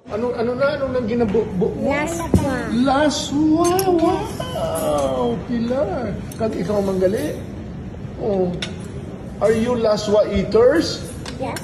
Anong nang ginabuo mo? Laswa. Laswa, wow! Pilar, kag ikaw manggali? Oh. Are you laswa eaters? Yes.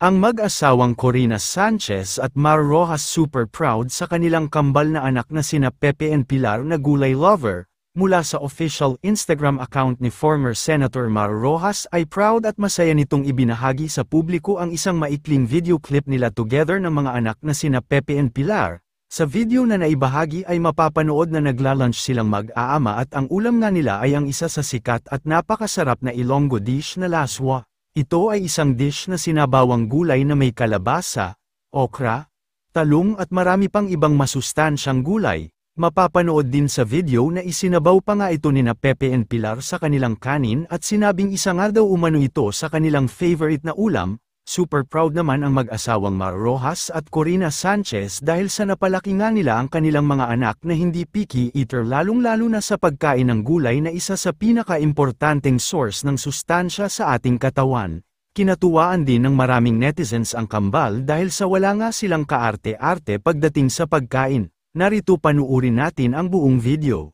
Ang mag-asawang Corina Sanchez at Mar Rojas super proud sa kanilang kambal na anak na sina Pepe and Pilar na gulay lover. Mula sa official Instagram account ni former Senator Mar Rojas ay proud at masaya nitong ibinahagi sa publiko ang isang maikling video clip nila together ng mga anak na sina Pepe and Pilar. Sa video na naibahagi ay mapapanood na naglalunch silang mag-aama at ang ulam nga nila ay ang isa sa sikat at napakasarap na Ilonggo dish na laswa. Ito ay isang dish na sinabawang gulay na may kalabasa, okra, talong at marami pang ibang masustansyang gulay. Mapapanood din sa video na isinabaw pa nga ito nina Pepe and Pilar sa kanilang kanin at sinabing isa nga daw umano ito sa kanilang favorite na ulam. Super proud naman ang mag-asawang Mar Rojas at Corina Sanchez dahil sa napalaki nga nila ang kanilang mga anak na hindi picky eater lalong-lalo na sa pagkain ng gulay na isa sa pinaka-importanteng source ng sustansya sa ating katawan. Kinatuwaan din ng maraming netizens ang kambal dahil sa wala nga silang kaarte-arte pagdating sa pagkain. Narito panuurin natin ang buong video.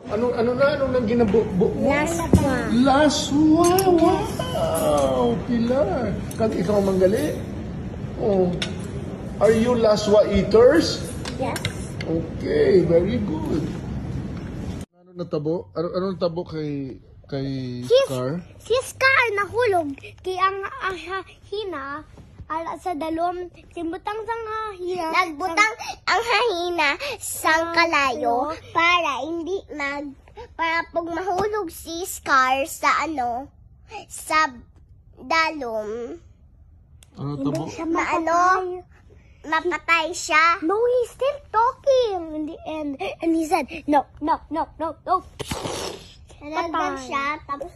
Anong nang ginabuo mo? Laswa. Laswa, wow! Pilar, kag ikaw manggali? Oh. Are you laswa eaters? Yes. Okay, very good. Ano natabo? Ano natabo kay Scar? Si Scar nahulog kay ang hina ala sa dalom simbutang sang hina. Nagbutang ang hina sang kalayo para hindi para pag mahulog si Scar sa sa dalom. Ano tabo? Mapatay siya. No, he's still talking in the end. And he said, no. Nalagdag siya, tapos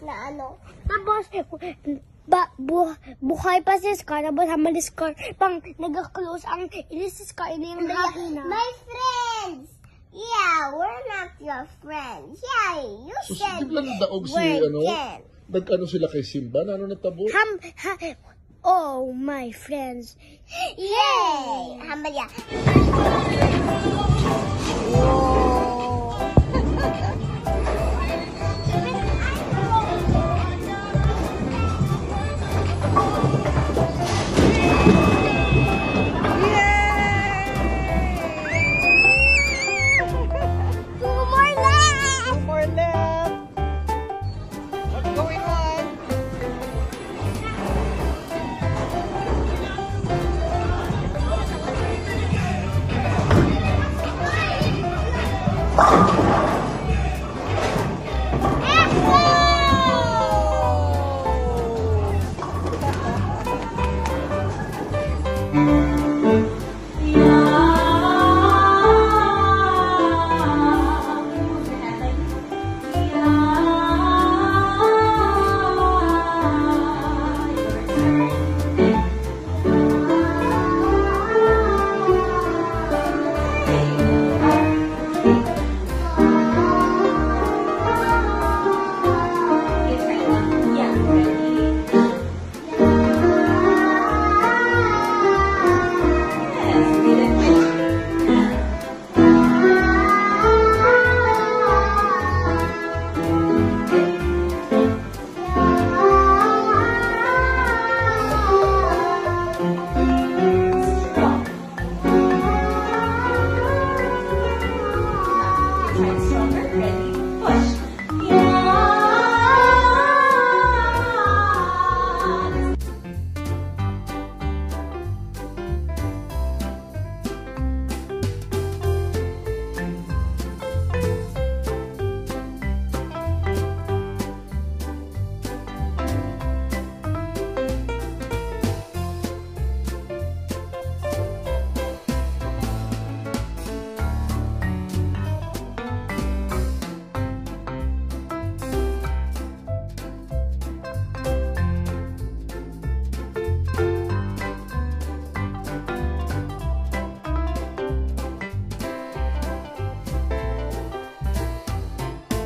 Tapos, buhay pa si Scar, tapos haman ni Scar, pang nag-close ang ilis si Scar, ini yung hina. My friends! Yeah, we're not your friends. Yeah, you said Di lang daog si, nag-ano sila kay Simba? Ano natabo? Oh, my friends. Yay! Hambalya. Stronger, ready?